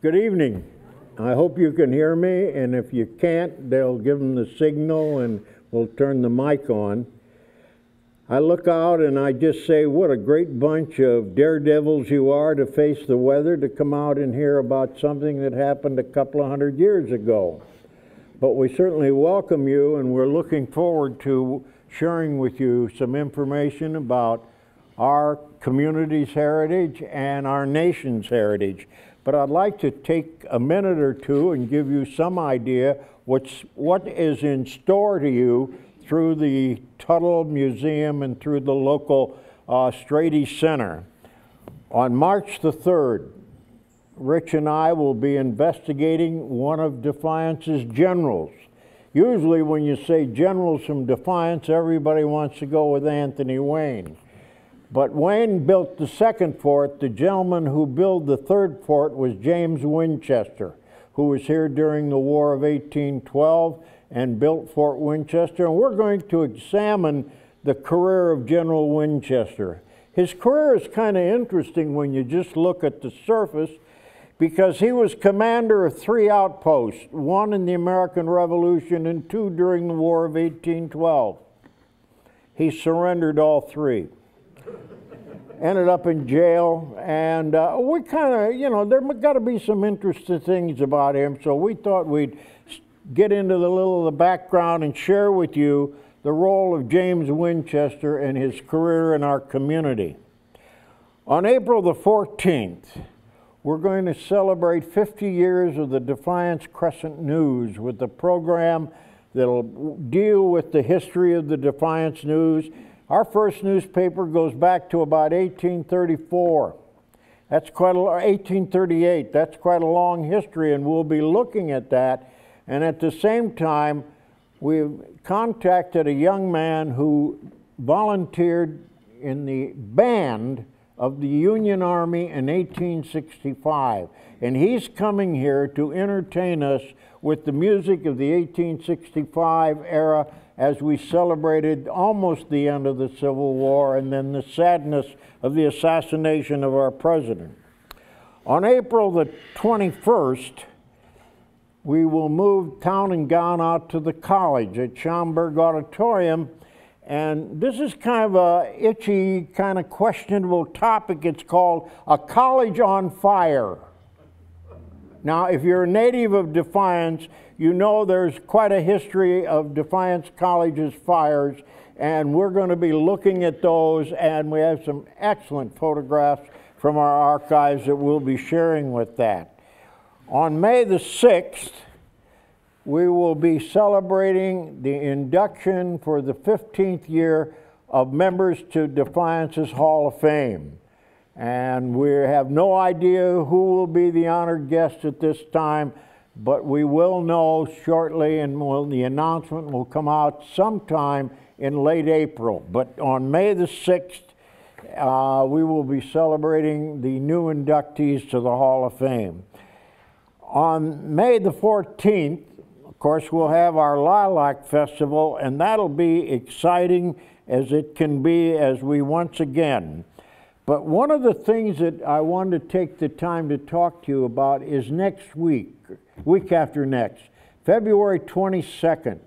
Good evening. I hope you can hear me, and if you can't, they'll give them the signal and we'll turn the mic on. I look out and I just say, what a great bunch of daredevils you are to face the weather, to come out and hear about something that happened a couple of 100 years ago. But we certainly welcome you, and we're looking forward to sharing with you some information about our community's heritage and our nation's heritage. But I'd like to take a minute or two and give you some idea what is in store to you through the Tuttle Museum and through the local Strady Center. On March the 3rd, Rich and I will be investigating one of Defiance's generals. Usually when you say generals from Defiance, everybody wants to go with Anthony Wayne. But Wayne built the second fort. The gentleman who built the third fort was James Winchester, who was here during the War of 1812 and built Fort Winchester. And we're going to examine the career of General Winchester. His career is kind of interesting when you just look at the surface, because he was commander of 3 outposts, 1 in the American Revolution and 2 during the War of 1812. He surrendered all 3. Ended up in jail, and we kind of, you know, there got to be some interesting things about him, so we thought we'd get into the little of the background and share with you the role of James Winchester and his career in our community. On April the 14th, we're going to celebrate 50 years of the Defiance Crescent News with a program that'll deal with the history of the Defiance News. Our first newspaper goes back to about 1834. That's quite a 1838. That's quite a long history, and we'll be looking at that. And at the same time, we've contacted a young man who volunteered in the band of the Union Army in 1865. And he's coming here to entertain us with the music of the 1865 era as we celebrated almost the end of the Civil War and then the sadness of the assassination of our president. On April the 21st, we will move town and gown out to the college at Schaumburg Auditorium. And this is kind of a itchy, kind of questionable topic. It's called A College on Fire. Now, if you're a native of Defiance, you know there's quite a history of Defiance College's fires, and we're going to be looking at those, and we have some excellent photographs from our archives that we'll be sharing with that. On May the 6th, we will be celebrating the induction for the 15th year of members to Defiance's Hall of Fame. And we have no idea who will be the honored guest at this time, but we will know shortly, and the announcement will come out sometime in late April. But on May the 6th, we will be celebrating the new inductees to the Hall of Fame. On May the 14th, of course, we'll have our Lilac Festival, and that'll be exciting as it can be as we once again. But one of the things that I wanted to take the time to talk to you about is next week after next, February 22nd.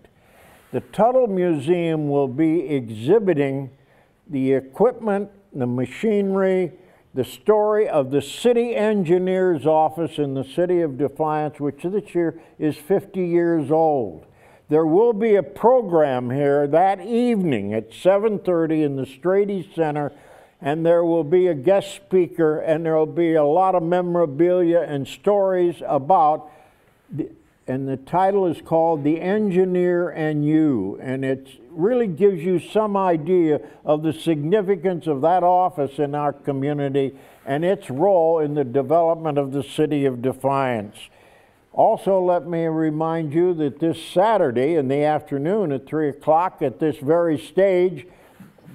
The Tuttle Museum will be exhibiting the equipment, the machinery, the story of the city engineer's office in the city of Defiance, which this year is 50 years old. There will be a program here that evening at 7:30 in the Strady Center, and there will be a guest speaker, and there will be a lot of memorabilia and stories about, and the title is called The Engineer and You, and it really gives you some idea of the significance of that office in our community and its role in the development of the city of Defiance. Also, let me remind you that this Saturday in the afternoon at 3 o'clock at this very stage,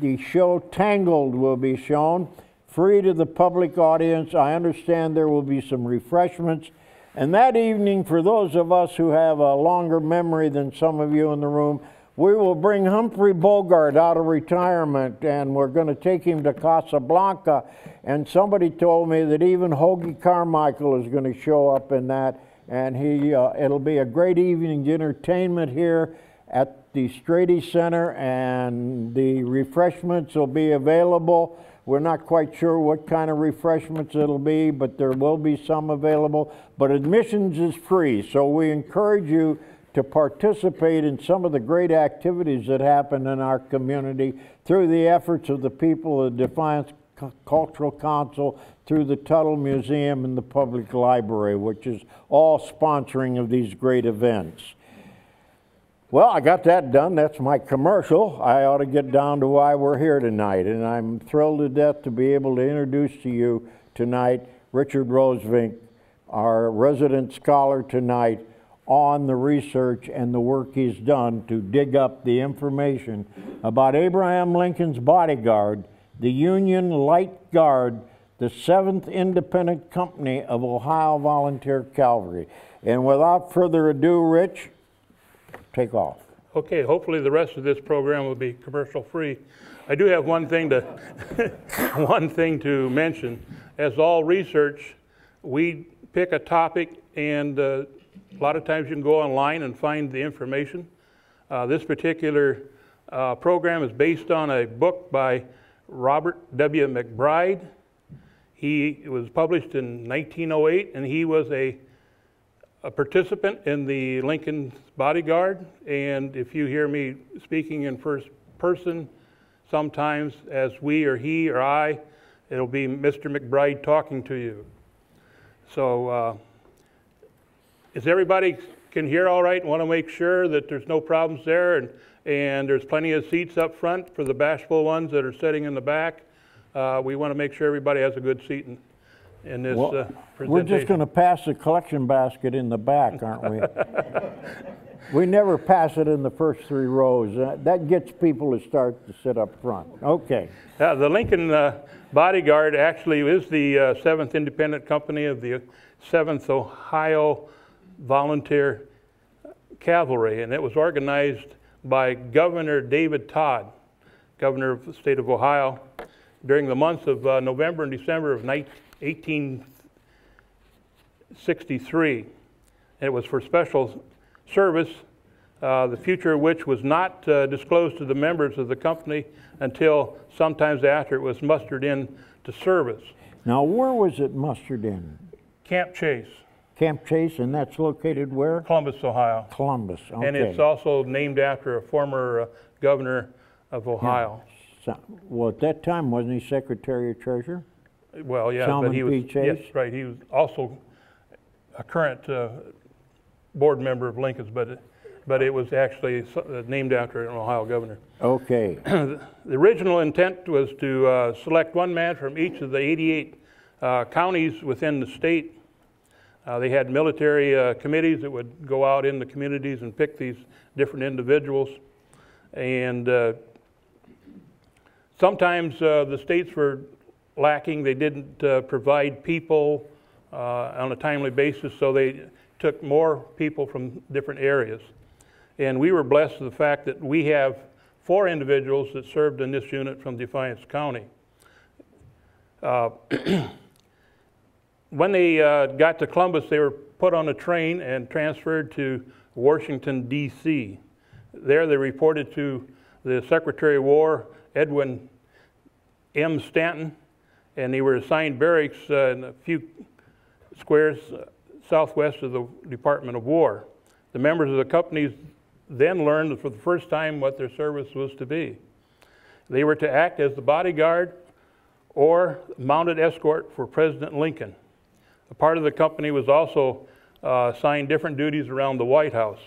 the show Tangled will be shown, free to the public audience. I understand there will be some refreshments. And that evening, for those of us who have a longer memory than some of you in the room, we will bring Humphrey Bogart out of retirement, and we're going to take him to Casablanca. And somebody told me that even Hoagie Carmichael is going to show up in that, and it'll be a great evening's entertainment here at the Strady Center, and the refreshments will be available. We're not quite sure what kind of refreshments it'll be, but there will be some available. But admissions is free, so we encourage you to participate in some of the great activities that happen in our community through the efforts of the people of the Defiance Cultural Council, through the Tuttle Museum and the Public Library, which is all sponsoring of these great events. Well, I got that done. That's my commercial. I ought to get down to why we're here tonight, and I'm thrilled to death to be able to introduce to you tonight Richard Rosevink, our resident scholar tonight, on the research and the work he's done to dig up the information about Abraham Lincoln's bodyguard, the Union Light Guard, the 7th Independent Company of Ohio Volunteer Cavalry. And without further ado, Rich, take off. Okay, hopefully the rest of this program will be commercial free. I do have one thing to one thing to mention. As all research, we pick a topic, and a lot of times you can go online and find the information. This particular program is based on a book by Robert W. McBride. It was published in 1908, and he was a participant in the Lincoln's bodyguard. And if you hear me speaking in first person, sometimes as we or he or I, it'll be Mr. McBride talking to you. So is everybody can hear all right? Want to make sure that there's no problems there, and there's plenty of seats up front for the bashful ones that are sitting in the back. We want to make sure everybody has a good seat in this presentation. We're just going to pass the collection basket in the back, aren't we? We never pass it in the first 3 rows. That gets people to start to sit up front. Okay. The Lincoln Bodyguard actually is the 7th Independent Company of the 7th Ohio Volunteer Cavalry, and it was organized by Governor David Todd, governor of the state of Ohio, during the months of November and December of 1863. And it was for special service, the future of which was not disclosed to the members of the company until sometimes after it was mustered in to service. Now, where was it mustered in? Camp Chase. Camp Chase, and that's located where? Columbus, Ohio. Columbus, okay. And it's also named after a former governor of Ohio. Yeah. Well, at that time, wasn't he Secretary of Treasury? Well, yeah, Salmon but he was, P. Chase? yes, right. He was also a current board member of Lincoln's, but it was actually named after an Ohio governor. Okay. The original intent was to select one man from each of the 88 counties within the state. They had military committees that would go out in the communities and pick these different individuals. And sometimes the states were lacking. They didn't provide people on a timely basis, so they took more people from different areas. And we were blessed with the fact that we have 4 individuals that served in this unit from Defiance County. When they got to Columbus, they were put on a train and transferred to Washington, D.C. There they reported to the Secretary of War, Edwin M. Stanton, and they were assigned barracks in a few squares southwest of the Department of War. The members of the companies then learned for the first time what their service was to be. They were to act as the bodyguard or mounted escort for President Lincoln. A part of the company was also assigned different duties around the White House.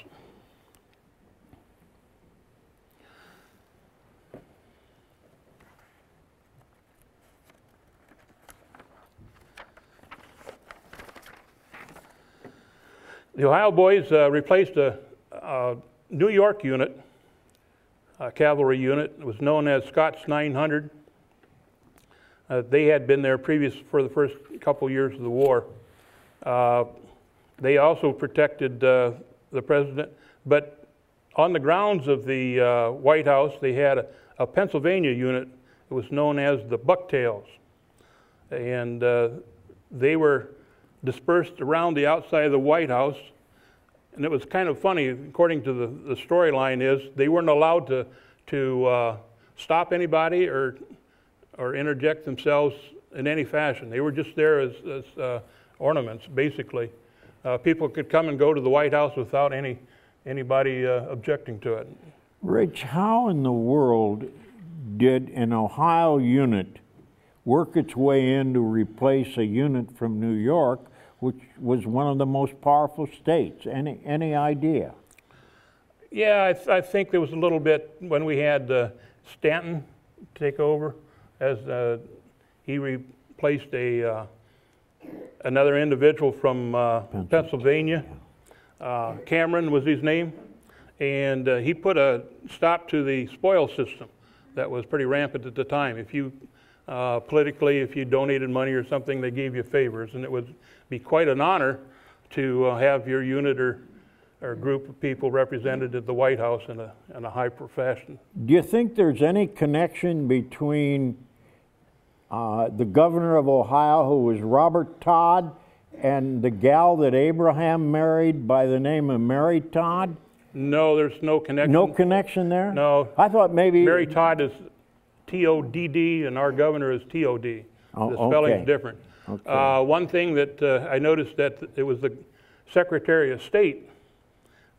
The Ohio Boys replaced a New York unit, a cavalry unit. It was known as Scott's 900. They had been there previous for the first couple years of the war. They also protected the president, but on the grounds of the White House, they had a Pennsylvania unit. It was known as the Bucktails. And they were dispersed around the outside of the White House. And it was kind of funny, according to the storyline is, they weren't allowed to stop anybody or interject themselves in any fashion. They were just there as ornaments, basically. People could come and go to the White House without anybody objecting to it. Rich, how in the world did an Ohio unit work its way in to replace a unit from New York, which was one of the most powerful states? Any idea? Yeah, I think there was a little bit when we had Stanton take over, as he replaced another individual from Pennsylvania. Cameron was his name, and he put a stop to the spoil system that was pretty rampant at the time. If you politically, if you donated money or something, they gave you favors, and it would be quite an honor to have your unit or group of people represented at the White House in a high profession. Do you think there's any connection between the governor of Ohio, who was Robert Todd, and the gal that Abraham married by the name of Mary Todd? No, there's no connection. No connection there? No. I thought maybe... Mary Todd is T-O-D-D, and our governor is T-O-D. Oh, the spelling's okay. different. Okay. One thing that I noticed that it was the Secretary of State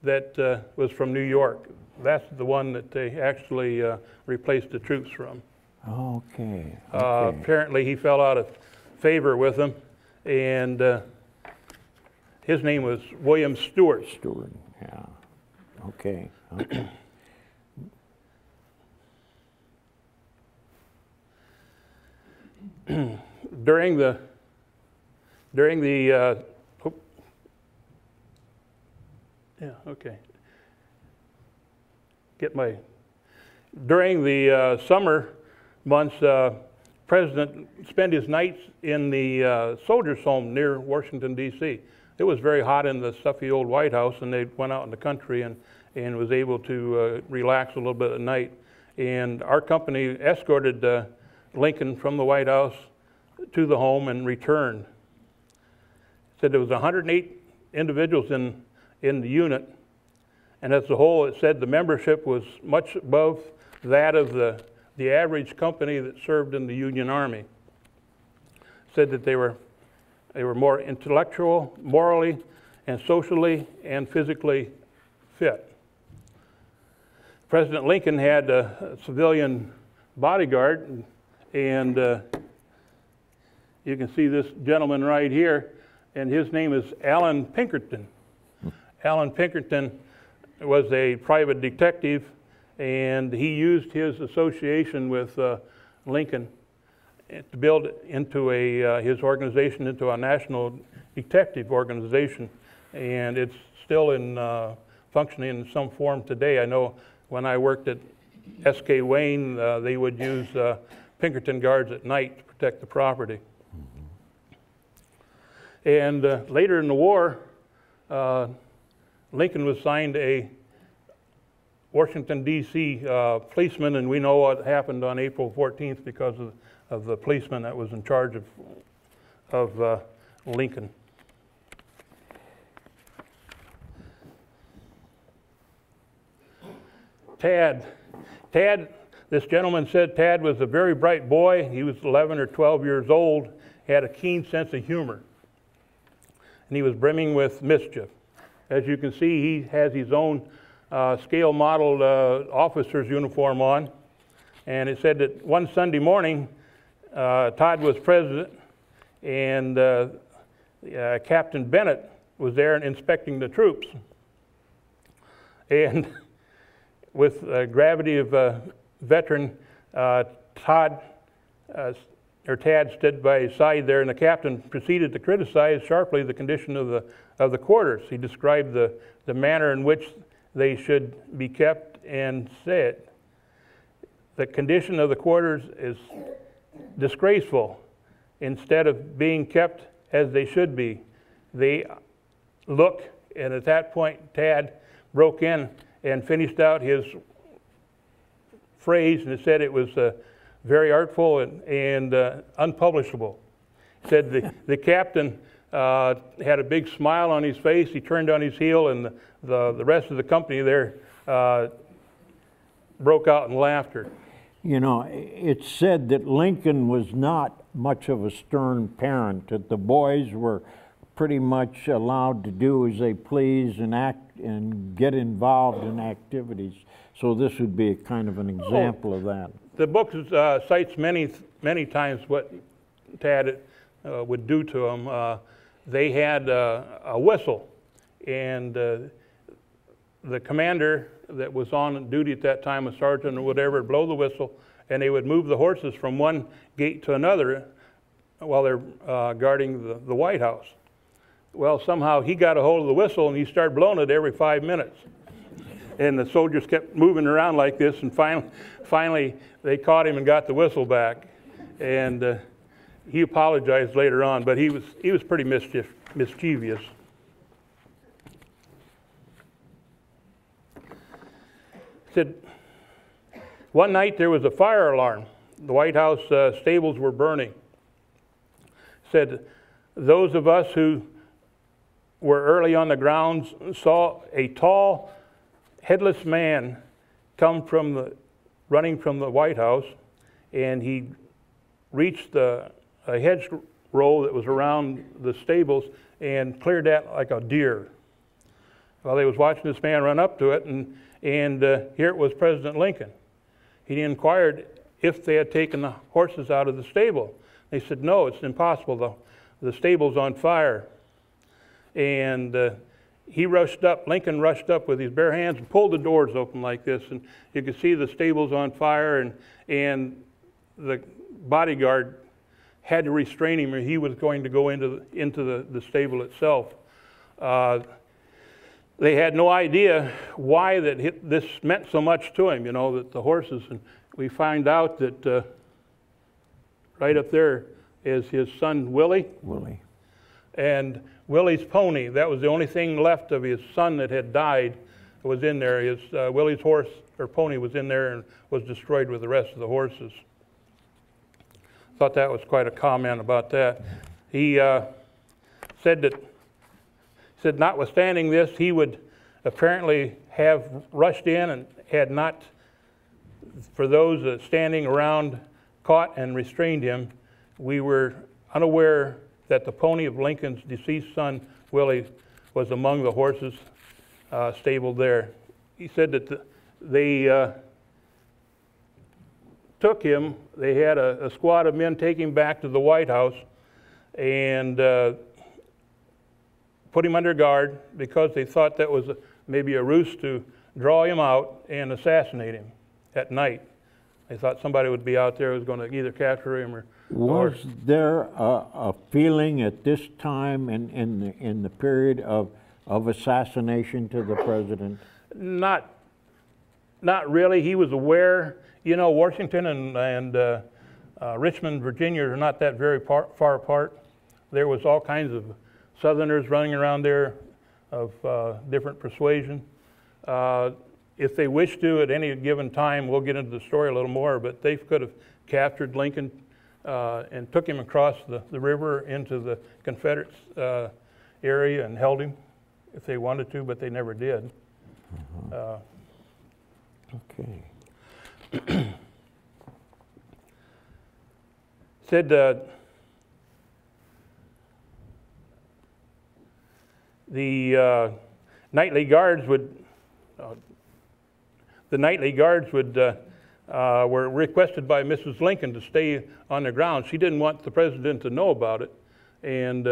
that was from New York. That's the one that they actually replaced the troops from. Okay. Apparently he fell out of favor with them, and his name was William Stewart. Stewart, yeah. Okay. During the summer months, President spent his nights in the Soldiers' Home near Washington, D.C. It was very hot in the stuffy old White House, and they went out in the country and was able to relax a little bit at night. And our company escorted Lincoln from the White House to the home and returned. Said there was 108 individuals in the unit, and as a whole, it said the membership was much above that of the average company that served in the Union Army. Said that they were more intellectual, morally, and socially and physically fit. President Lincoln had a civilian bodyguard, and you can see this gentleman right here, and his name is Alan Pinkerton. Alan Pinkerton was a private detective, and he used his association with Lincoln to build into his organization into a national detective organization, and it's still in functioning in some form today. I know when I worked at S.K. Wayne, they would use Pinkerton guards at night to protect the property. And later in the war, Lincoln was signed a Washington, D.C. Policeman, and we know what happened on April 14th because of the policeman that was in charge of Lincoln. Tad, this gentleman said Tad was a very bright boy. He was 11 or 12 years old, had a keen sense of humor, and he was brimming with mischief. As you can see, he has his own scale modeled officer's uniform on, and it said that one Sunday morning, Todd was president, and Captain Bennett was there inspecting the troops. And with gravity of a veteran, Tad stood by his side there, and the captain proceeded to criticize sharply the condition of the quarters. He described the manner in which they should be kept and said, the condition of the quarters is disgraceful. Instead of being kept as they should be, they look, and at that point Tad broke in and finished out his phrase, and it said it was very artful and unpublishable. He said the captain had a big smile on his face. He turned on his heel, and the rest of the company there broke out in laughter. You know, it's said that Lincoln was not much of a stern parent, that the boys were pretty much allowed to do as they please and act and get involved in activities. So this would be a kind of an example of that. The book cites many times what Tad would do to them. They had a whistle, and the commander that was on duty at that time, a sergeant or whatever, would blow the whistle, and they would move the horses from one gate to another while they're guarding the White House. Well, somehow he got a hold of the whistle, and he started blowing it every 5 minutes. And the soldiers kept moving around like this, and finally they caught him and got the whistle back. And he apologized later on, but he was pretty mischievous. Said one night there was a fire alarm. The White House stables were burning. Said those of us who were early on the grounds saw a tall, headless man come running from the White House, and he reached a hedgerow that was around the stables and cleared that like a deer. Well, they was watching this man run up to it, and here it was President Lincoln. He inquired if they had taken the horses out of the stable. They said, no, it's impossible. The stable's on fire. And he rushed up, Lincoln rushed up with his bare hands and pulled the doors open like this, and you could see the stables on fire, and the bodyguard had to restrain him, or he was going to go into the stable itself. They had no idea why this meant so much to him, you know, that the horses, and we find out that right up there is his son Willie. And Willie's pony, that was the only thing left of his son that had died, was in there. Willie's horse or pony was in there and was destroyed with the rest of the horses. Thought that was quite a comment about that. He said notwithstanding this, he would apparently have rushed in and had not, for those standing around, caught and restrained him. We were unaware that the pony of Lincoln's deceased son, Willie, was among the horses stabled there. He said that they took him, they had a squad of men take him back to the White House and put him under guard because they thought that was maybe a ruse to draw him out and assassinate him at night. They thought somebody would be out there who was going to either capture him or... Was there a feeling at this time in the period of assassination to the president? Not really. He was aware. You know, Washington and Richmond, Virginia are not that very far apart. There was all kinds of Southerners running around there of different persuasion. If they wished to at any given time, we'll get into the story a little more, but they could have captured Lincoln and took him across the river into the Confederate area and held him if they wanted to, but they never did. Okay. Said the nightly guards would were requested by Mrs. Lincoln to stay on the ground. She didn't want the president to know about it, and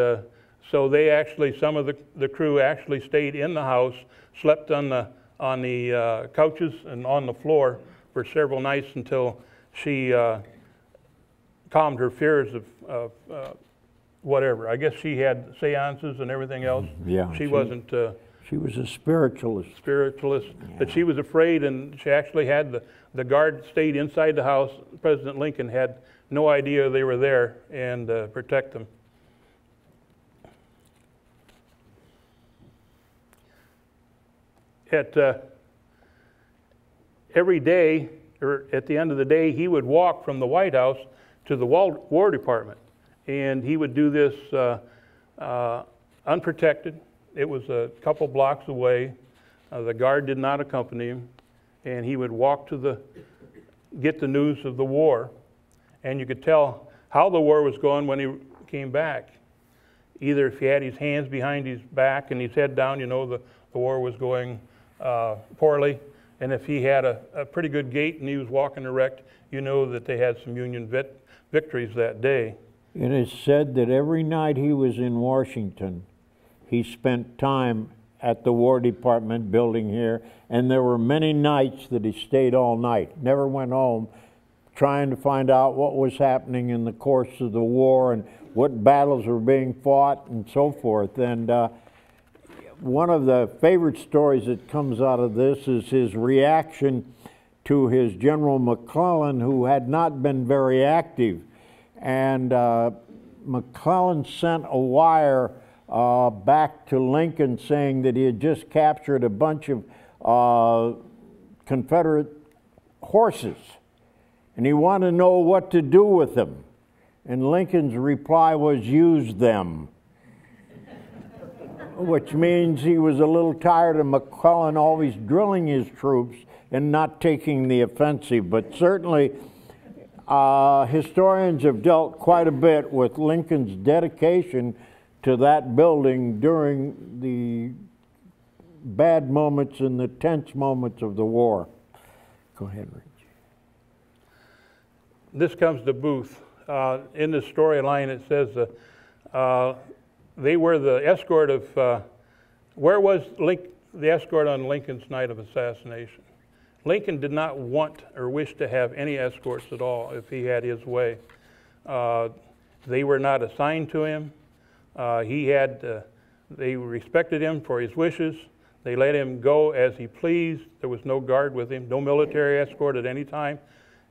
so they actually, some of the crew actually stayed in the house, slept on the couches and on the floor for several nights until she calmed her fears of whatever. I guess she had seances and everything else. Yeah, she wasn't. She was a spiritualist. Spiritualist, yeah. But she was afraid, and she actually had the guard stayed inside the house. President Lincoln had no idea they were there and protect them. At every day, or at the end of the day, he would walk from the White House to the War Department. And he would do this unprotected. It was a couple blocks away. The guard did not accompany him. And he would walk to get the news of the war. And you could tell how the war was going when he came back. Either if he had his hands behind his back and his head down, you know the war was going poorly. And if he had a pretty good gait and he was walking erect, you know that they had some Union victories that day. It is said that every night he was in Washington, he spent time at the War Department building here, and there were many nights that he stayed all night, never went home, trying to find out what was happening in the course of the war and what battles were being fought and so forth. And one of the favorite stories that comes out of this is his reaction to his General McClellan, who had not been very active. And McClellan sent a wire back to Lincoln saying that he had just captured a bunch of Confederate horses, and he wanted to know what to do with them. And Lincoln's reply was, use them. Which means he was a little tired of McClellan always drilling his troops and not taking the offensive. But certainly historians have dealt quite a bit with Lincoln's dedication to that building during the bad moments and the tense moments of the war. Go ahead, Rich. This comes to Booth. In the storyline it says they were the escort of, where was the escort on Lincoln's night of assassination? Lincoln did not want or wish to have any escorts at all if he had his way. They were not assigned to him. They respected him for his wishes. They let him go as he pleased. There was no guard with him, no military escort at any time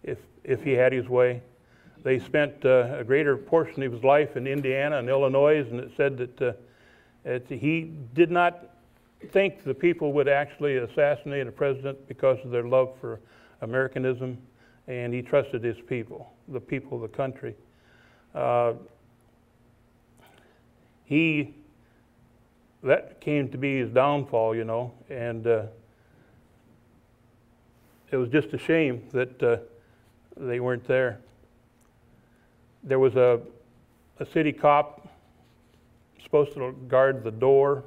if he had his way. They spent a greater portion of his life in Indiana and Illinois, and it said that he did not think the people would actually assassinate a president because of their love for Americanism, and he trusted his people, the people of the country. That came to be his downfall, you know, and it was just a shame that they weren't there. There was a city cop supposed to guard the door,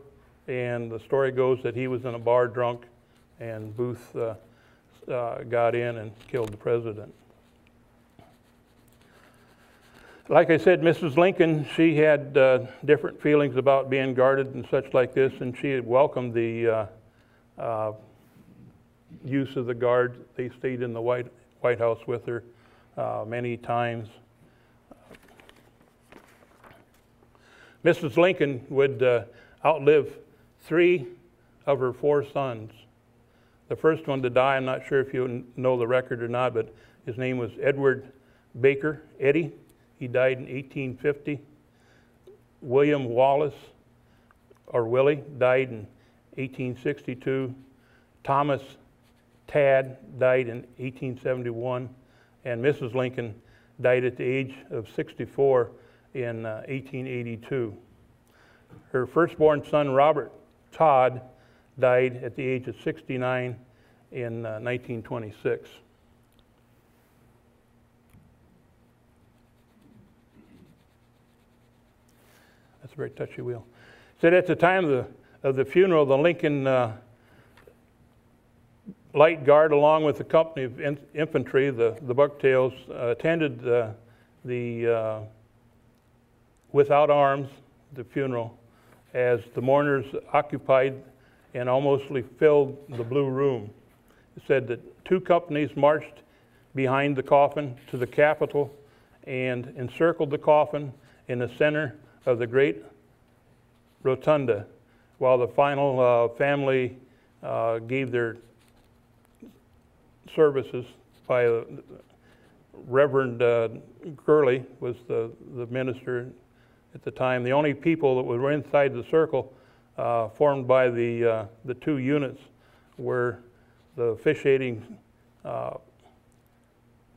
and the story goes that he was in a bar drunk, and Booth got in and killed the president. Like I said, Mrs. Lincoln, she had different feelings about being guarded and such like this, and she had welcomed the use of the guard. They stayed in the White House with her many times. Mrs. Lincoln would outlive 3 of her 4 sons. The first one to die, I'm not sure if you know the record or not, but his name was Edward Baker, Eddie. He died in 1850. William Wallace, or Willie, died in 1862. Thomas Tad died in 1871. And Mrs. Lincoln died at the age of 64 in 1882. Her firstborn son, Robert Todd, died at the age of 69 in 1926. That's a very touchy wheel. Said at the time of the funeral, the Lincoln Light Guard, along with the company of infantry, the Bucktails, attended the without arms, the funeral, as the mourners occupied and almost filled the Blue Room. It said that 2 companies marched behind the coffin to the Capitol and encircled the coffin in the center of the great rotunda, while the final family gave their services by Reverend Gurley was the minister at the time. The only people that were inside the circle formed by the 2 units were the officiating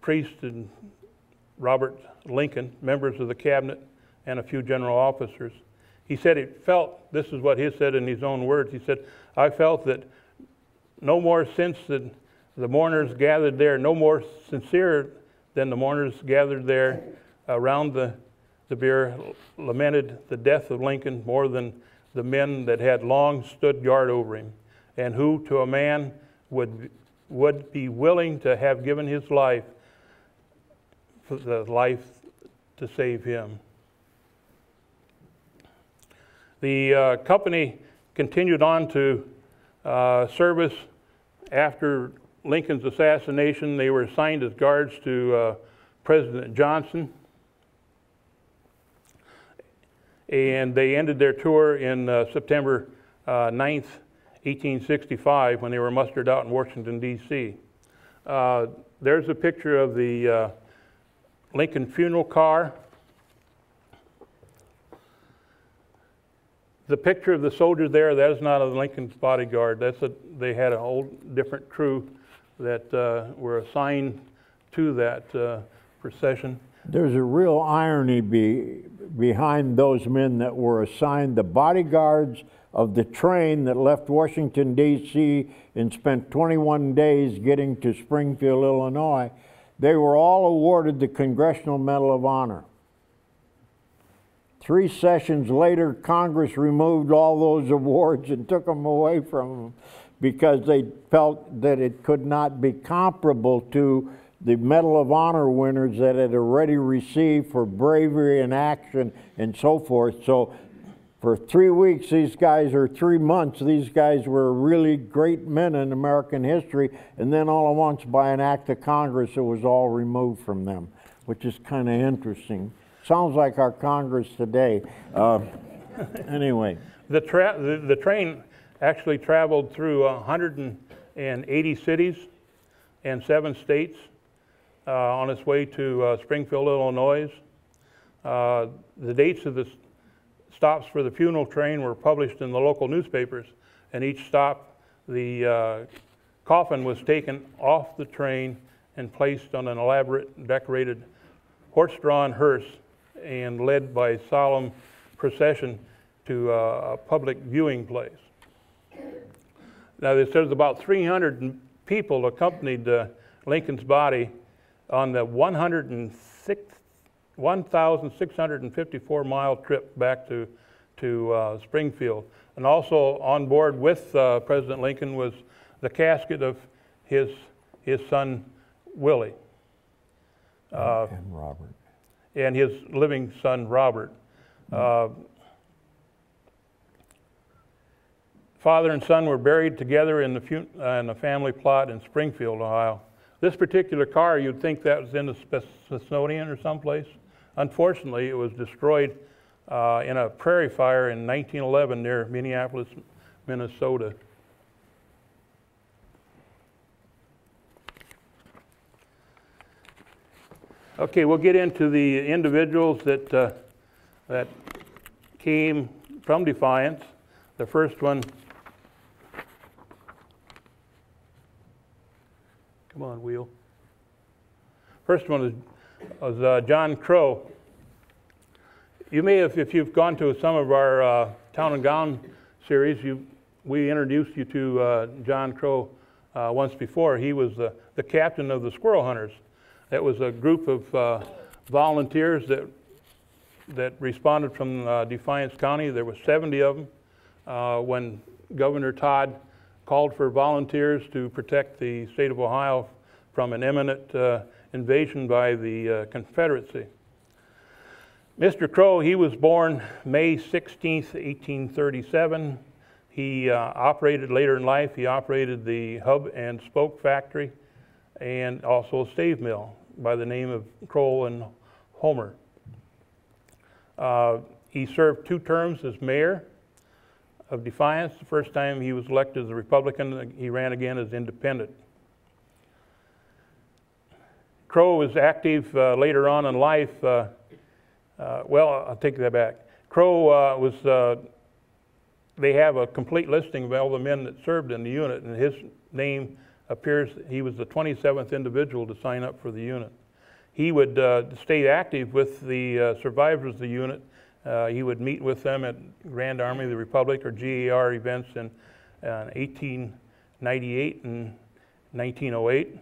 priest and Robert Lincoln, members of the cabinet, and a few general officers. He said he felt, this is what he said in his own words, he said, "I felt that no more since the mourners gathered there, no more sincere than the mourners gathered there around the bier lamented the death of Lincoln more than the men that had long stood guard over him, and who to a man would be willing to have given his life for the life to save him." The company continued on to service after Lincoln's assassination. They were assigned as guards to President Johnson, and they ended their tour in September 9th, 1865, when they were mustered out in Washington, D.C. There's a picture of the Lincoln funeral car. The picture of the soldier there, that is not a Lincoln's bodyguard. They had a whole different crew that were assigned to that procession. There's a real irony behind those men that were assigned the bodyguards of the train that left Washington, D.C. and spent 21 days getting to Springfield, Illinois. They were all awarded the Congressional Medal of Honor. 3 sessions later, Congress removed all those awards and took them away from them because they felt that it could not be comparable to the Medal of Honor winners that had already received for bravery in action and so forth. So for 3 weeks, these guys, or 3 months, these guys were really great men in American history, and then all at once, by an act of Congress, it was all removed from them, which is kind of interesting. Sounds like our Congress today. Anyway. The train actually traveled through 180 cities and 7 states on its way to Springfield, Illinois. The dates of the stops for the funeral train were published in the local newspapers, and each stop, the coffin was taken off the train and placed on an elaborate decorated horse-drawn hearse and led by solemn procession to a public viewing place. Now, there's about 300 people accompanied Lincoln's body on the 1,654-mile trip back to Springfield. And also on board with President Lincoln was the casket of his son, Willie. And Robert. And his living son, Robert. Father and son were buried together in the family plot in Springfield, Ohio. This particular car, you'd think that was in the Smithsonian or someplace. Unfortunately, it was destroyed in a prairie fire in 1911 near Minneapolis, Minnesota. Okay, we'll get into the individuals that came from Defiance. The first one, come on, wheel. First one was John Crow. You may have, if you've gone to some of our Town and Gown series, we introduced you to John Crow once before. He was the captain of the Squirrel Hunters. That was a group of volunteers that responded from Defiance County. There were 70 of them when Governor Todd called for volunteers to protect the state of Ohio from an imminent invasion by the Confederacy. Mr. Crow, he was born May 16th, 1837. He operated later in life, he operated the hub and spoke factory and also a stave mill by the name of Kroll and Homer. He served 2 terms as mayor of Defiance. The first time he was elected as a Republican, he ran again as independent. Crow was active later on in life. Well, I'll take that back. Crow they have a complete listing of all the men that served in the unit, and his name appears he was the 27th individual to sign up for the unit. He would stay active with the survivors of the unit. He would meet with them at Grand Army of the Republic or GAR events in 1898 and 1908.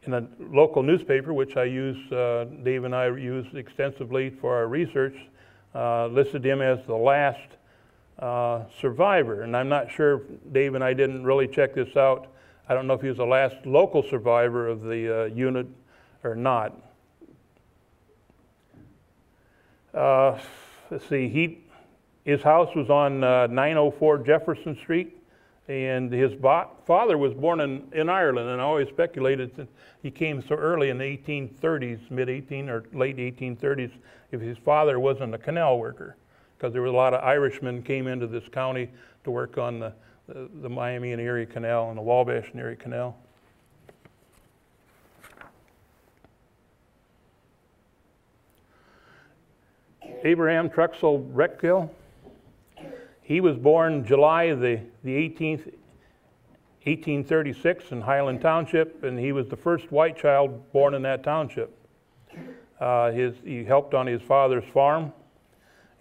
In a local newspaper, which I use, Dave and I use extensively for our research, listed him as the last survivor. And I'm not sure, Dave and I didn't really check this out. I don't know if he was the last local survivor of the unit or not. Let's see, his house was on 904 Jefferson Street, and his father was born in Ireland, and I always speculated that he came so early in the 1830s, mid-18 or late 1830s, if his father wasn't a canal worker, because there were a lot of Irishmen came into this county to work on the Miami and Erie Canal and the Wabash and Erie Canal. Abraham Truxell Reckgill, he was born July the 18th, 1836 in Highland Township, and he was the first white child born in that township. He helped on his father's farm,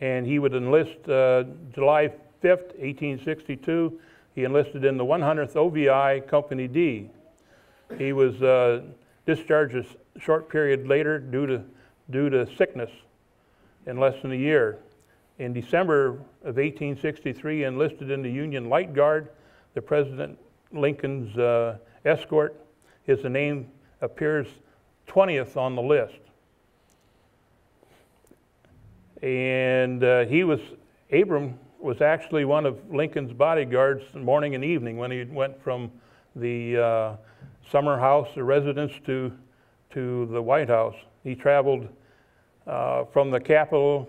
and he would enlist July 5th, 1862. He enlisted in the 100th OVI Company D. He was discharged a short period later due to sickness in less than a year. In December of 1863, he enlisted in the Union Light Guard, the President Lincoln's escort. His name appears 20th on the list. And Abram was actually one of Lincoln's bodyguards morning and evening when he went from the summer house or residence to the White House. He traveled from the Capitol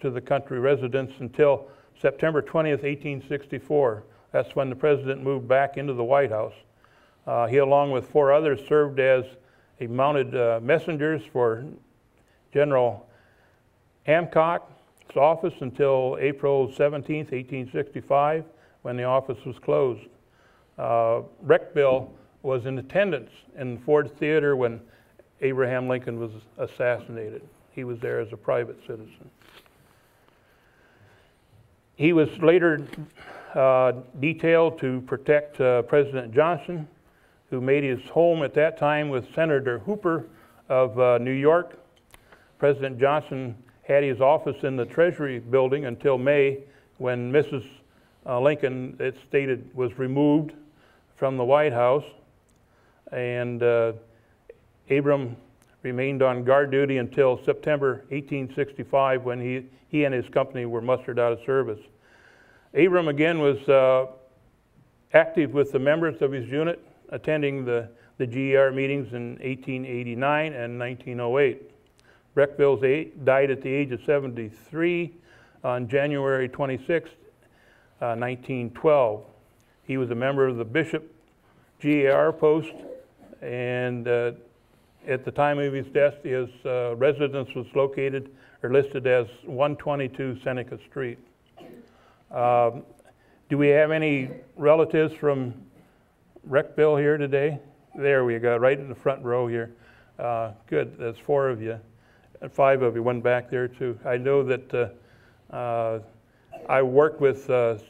to the country residence until September 20th, 1864. That's when the president moved back into the White House. He, along with 4 others, served as a mounted messengers for General Hancock's office until April 17th, 1865, when the office was closed. Reckgill was in attendance in Ford Theater when Abraham Lincoln was assassinated. He was there as a private citizen. He was later detailed to protect President Johnson, who made his home at that time with Senator Hooper of New York. President Johnson had his office in the Treasury building until May, when Mrs. Lincoln, it stated, was removed from the White House, and Abram remained on guard duty until September 1865, when he and his company were mustered out of service. Abram again was active with the members of his unit, attending the GER meetings in 1889 and 1908. Reckgill died at the age of 73 on January 26, 1912. He was a member of the Bishop GER post, and at the time of his death, his residence was located or listed as 122 Seneca Street. Do we have any relatives from Reckgill here today? There we go, right in the front row here. Good, that's 4 of you. And 5 of you, one back there too. I know that I worked with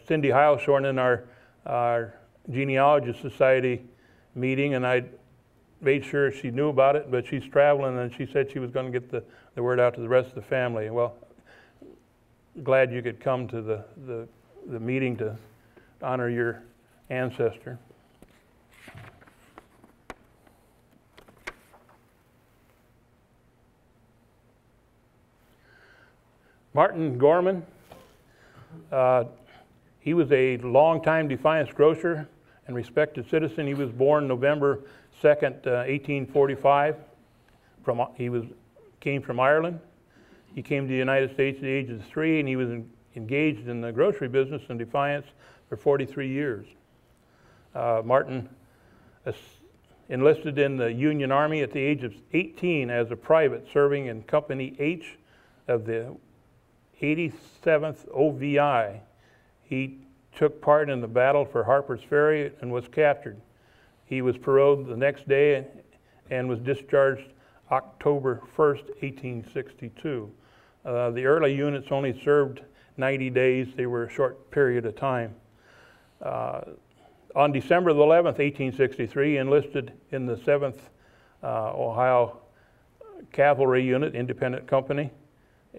Cindy Heilshorn in our Genealogy Society meeting, and I made sure she knew about it, but she's traveling, and she said she was going to get the word out to the rest of the family. Well, glad you could come to the meeting to honor your ancestor. Martin Gorman, he was a longtime Defiance grocer and respected citizen. He was born November 2nd, 1845. Came from Ireland. He came to the United States at the age of 3, and he was engaged in the grocery business in Defiance for 43 years. Martin enlisted in the Union Army at the age of 18 as a private, serving in Company H of the 87th OVI. He took part in the battle for Harper's Ferry and was captured. He was paroled the next day and was discharged October 1st, 1862. The early units only served 90 days. They were a short period of time. On December the 11th, 1863, he enlisted in the 7th Ohio Cavalry Unit, Independent Company,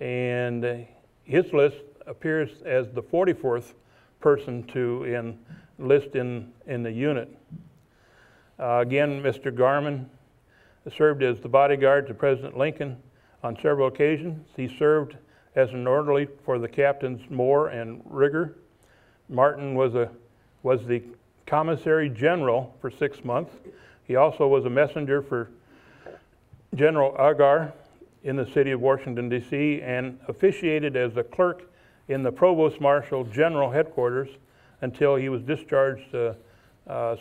and his list appears as the 44th person to enlist in the unit. Again, Mr. Garman served as the bodyguard to President Lincoln on several occasions. He served as an orderly for the captains Moore and Rigger. Martin was the commissary general for 6 months. He also was a messenger for General Agar in the city of Washington, D.C., and officiated as a clerk in the Provost Marshal General Headquarters until he was discharged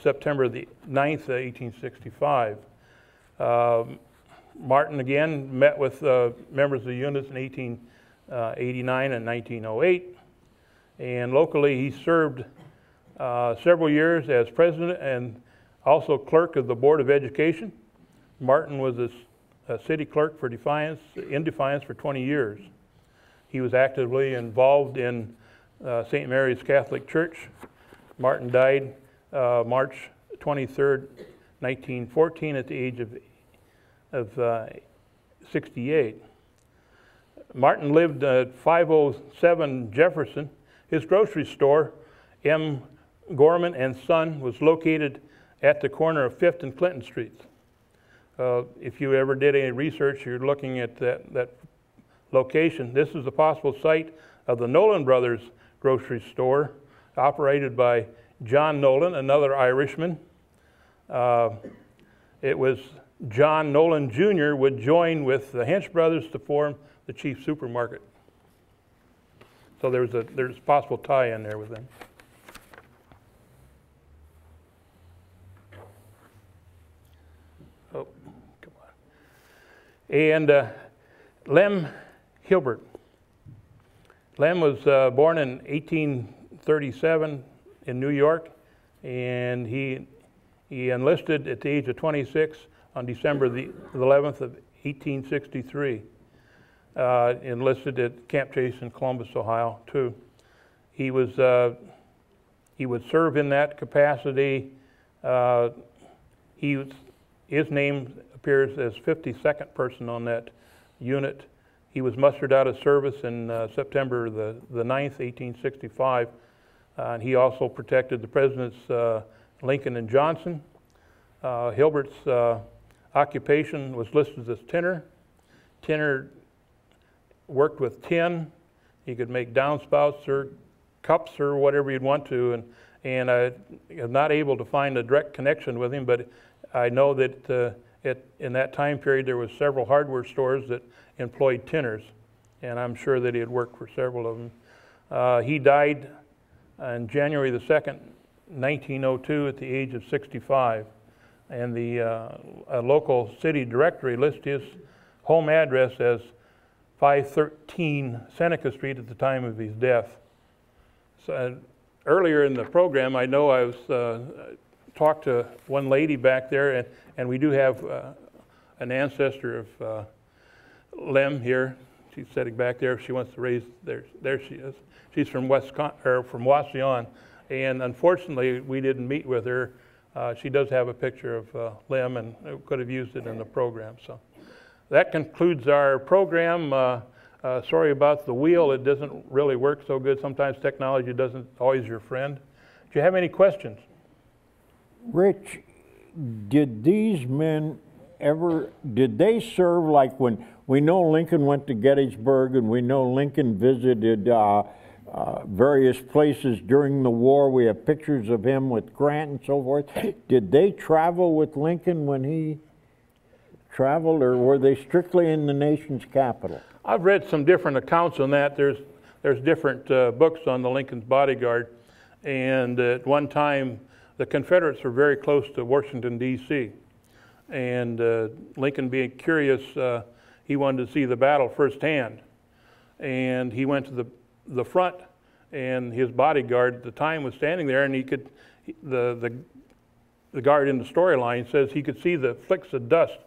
September the 9th, 1865. Martin again met with members of the units in 1889 and 1908, and locally he served several years as president and also clerk of the Board of Education. Martin was a city clerk for Defiance for 20 years. He was actively involved in St. Mary's Catholic Church. Martin died March 23rd, 1914 at the age of 68. Martin lived at 507 Jefferson. His grocery store, M. Gorman and Son, was located at the corner of 5th and Clinton Streets. If you ever did any research, you're looking at that location. This is a possible site of the Nolan Brothers grocery store, operated by John Nolan, another Irishman. It was John Nolan Jr. would join with the Hench brothers to form the Chief Supermarket. So there's a possible tie in there with them. Oh, come on. And Lem Hilbert. Lem was born in 1837 in New York, and he enlisted at the age of 26 on December the 11th of 1863. Enlisted at Camp Chase in Columbus, Ohio, too. He would serve in that capacity. His name appears as 52nd person on that unit. He was mustered out of service in September the 9th, 1865. And he also protected the presidents Lincoln and Johnson. Hilbert's occupation was listed as tinner. Tinner worked with tin. He could make downspouts or cups or whatever you'd want to, and I am not able to find a direct connection with him, but I know that in that time period there was several hardware stores that employed tinners, and I'm sure that he had worked for several of them. He died on January the 2nd, 1902 at the age of 65, and the a local city directory lists his home address as 513 Seneca Street at the time of his death. So, earlier in the program, I know I was talked to one lady back there, and we do have an ancestor of Lem here. She's sitting back there. If she wants to raise, there she is. She's from from Wauseon, and unfortunately, we didn't meet with her. She does have a picture of Lem, and could have used it in the program. So that concludes our program. Sorry about the wheel. It doesn't really work so good. Sometimes technology doesn't always your friend. Do you have any questions? Rich, did these men did they serve, like when we know Lincoln went to Gettysburg and we know Lincoln visited various places during the war. We have pictures of him with Grant and so forth. Did they travel with Lincoln when he traveled, or were they strictly in the nation's capital? I've read some different accounts on that. There's different books on the Lincoln's bodyguard, and at one time the Confederates were very close to Washington, D.C., and Lincoln, being curious, he wanted to see the battle firsthand, and he went to the front and his bodyguard at the time was standing there, and he could, the guard in the storyline says he could see the flicks of dust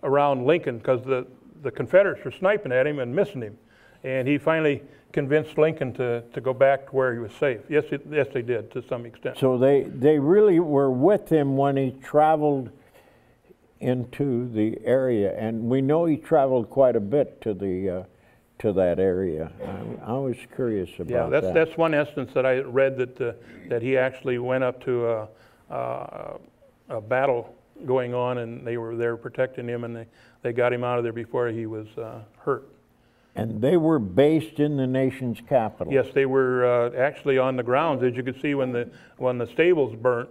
around Lincoln because the Confederates were sniping at him and missing him. And he finally convinced Lincoln to go back to where he was safe. Yes, they did to some extent. So they really were with him when he traveled into the area, and we know he traveled quite a bit to the to that area. I was curious about that. Yeah, that's one instance that I read that he actually went up to a battle going on, and they were there protecting him, and they got him out of there before he was hurt. And they were based in the nation's capital. Yes, they were actually on the grounds, as you could see when the stables burnt.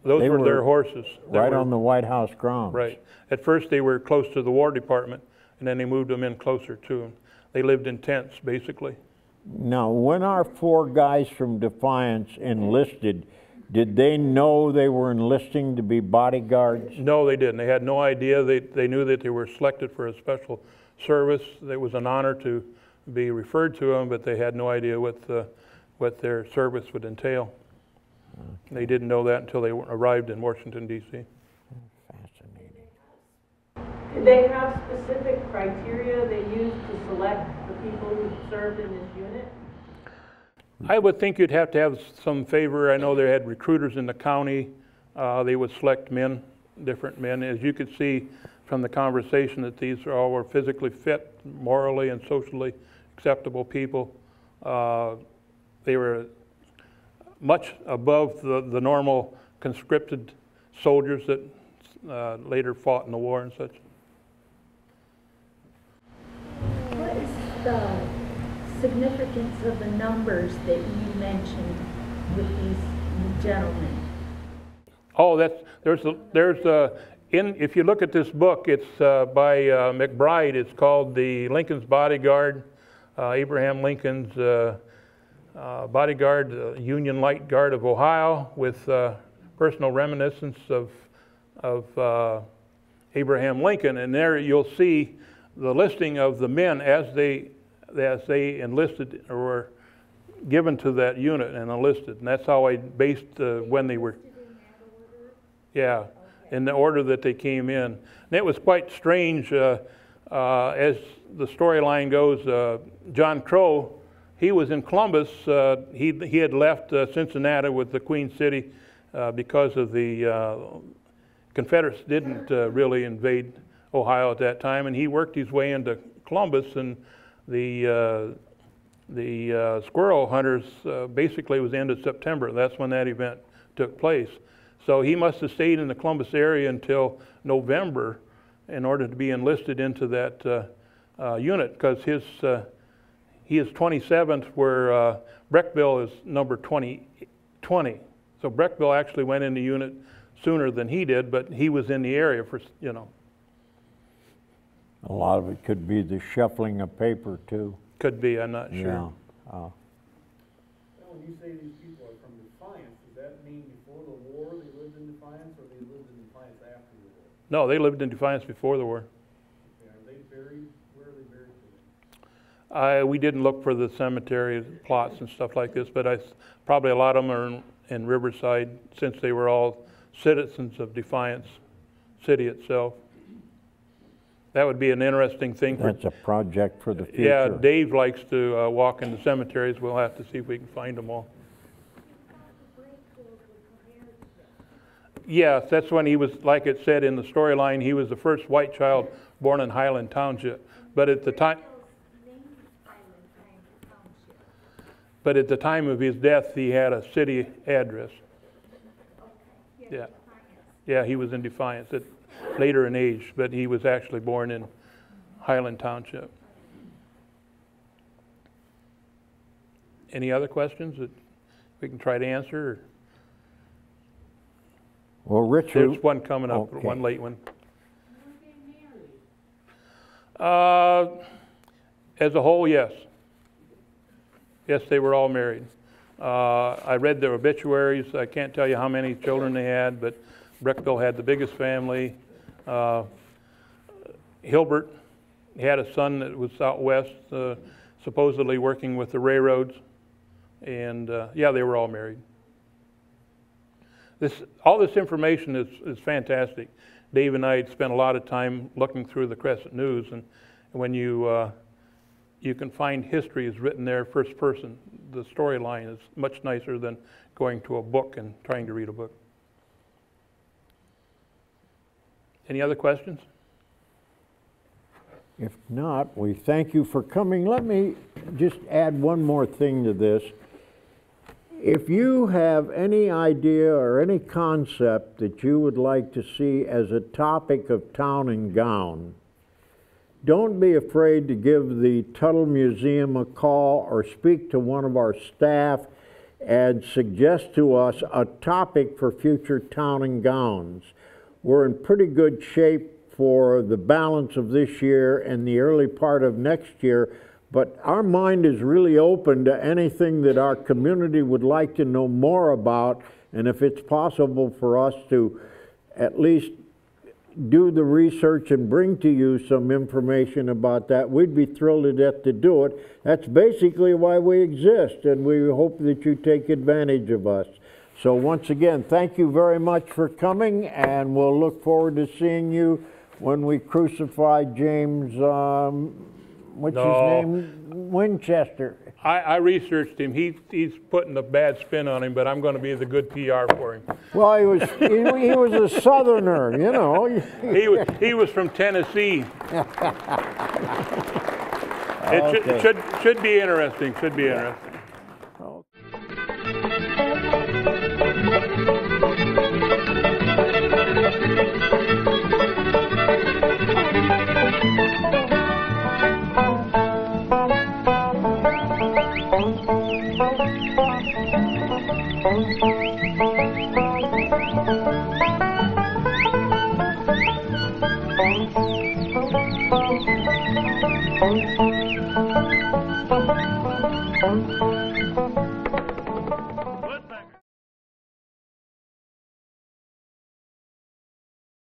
Those were their horses. Right on the White House grounds. Right. At first they were close to the War Department, and then they moved them in closer to them. They lived in tents, basically. Now, when our 4 guys from Defiance enlisted, did they know they were enlisting to be bodyguards? No, they didn't. They had no idea. They knew that they were selected for a special service. It was an honor to be referred to them, but they had no idea what their service would entail. Okay. They didn't know that until they arrived in Washington, D.C. Fascinating. Did they have specific criteria they used to select the people who served in this unit? I would think you'd have to have some favor. I know they had recruiters in the county. They would select men, different men. As you could see from the conversation, that these all were physically fit, morally and socially acceptable people. They were much above the normal conscripted soldiers that later fought in the war and such. What is the significance of the numbers that you mentioned with these gentlemen? Oh, if you look at this book, it's by McBride. It's called The Lincoln's Bodyguard, Abraham Lincoln's bodyguard, Union Light Guard of Ohio, with personal reminiscence of Abraham Lincoln. And there you'll see the listing of the men as they enlisted or were given to that unit and enlisted. And that's how I based when they were. Yeah, in the order that they came in. And it was quite strange. As the storyline goes, John Crow, he was in Columbus. He had left Cincinnati with the Queen City because of the Confederates didn't really invade Ohio at that time, and he worked his way into Columbus, and the squirrel hunters basically was the end of September. That's when that event took place. So he must have stayed in the Columbus area until November in order to be enlisted into that unit, because he is 27th, where Breckville is number 20. So Breckville actually went in the unit sooner than he did, but he was in the area for, you know. A lot of it could be the shuffling of paper, too. Could be, I'm not sure. Yeah. Now, when you say these people are from Defiance, does that mean before the war they lived in Defiance, or they lived in Defiance after the war? No, they lived in Defiance before the war. Okay, are they buried? Where are they buried today? We didn't look for the cemetery plots and stuff like this, but probably a lot of them are in Riverside, since they were all citizens of Defiance City itself. That would be an interesting thing. That's a project for the future. Yeah, Dave likes to walk in the cemeteries. We'll have to see if we can find them all. Yes, that's when he was, like it said in the storyline, he was the first white child born in Highland Township. But at the time of his death, he had a city address. Yeah. Yeah, he was in Defiance. Later in age, but he was actually born in Highland Township. Any other questions that we can try to answer? Well, Richard, There's one coming up, okay. one late one. As a whole, yes. Yes, they were all married. I read their obituaries. I can't tell you how many children they had, but Breckville had the biggest family. Hilbert had a son that was out west, supposedly working with the railroads. And yeah, they were all married. All this information is fantastic. Dave and I had spent a lot of time looking through the Crescent News, and when you can find history is written there first person. The storyline is much nicer than going to a book and trying to read a book. Any other questions? If not, we thank you for coming. Let me just add one more thing to this. If you have any idea or any concept that you would like to see as a topic of Town and Gown, don't be afraid to give the Tuttle Museum a call or speak to one of our staff and suggest to us a topic for future Town and Gowns. We're in pretty good shape for the balance of this year and the early part of next year, but our mind is really open to anything that our community would like to know more about, and if it's possible for us to at least do the research and bring to you some information about that, we'd be thrilled to death to do it. That's basically why we exist, and we hope that you take advantage of us. So once again, thank you very much for coming, and we'll look forward to seeing you when we crucify James, what's his name? Winchester. I researched him. He's putting a bad spin on him, but I'm going to be the good PR for him. Well, he was a Southerner, you know. He was from Tennessee. Okay. It should be interesting. Should be interesting.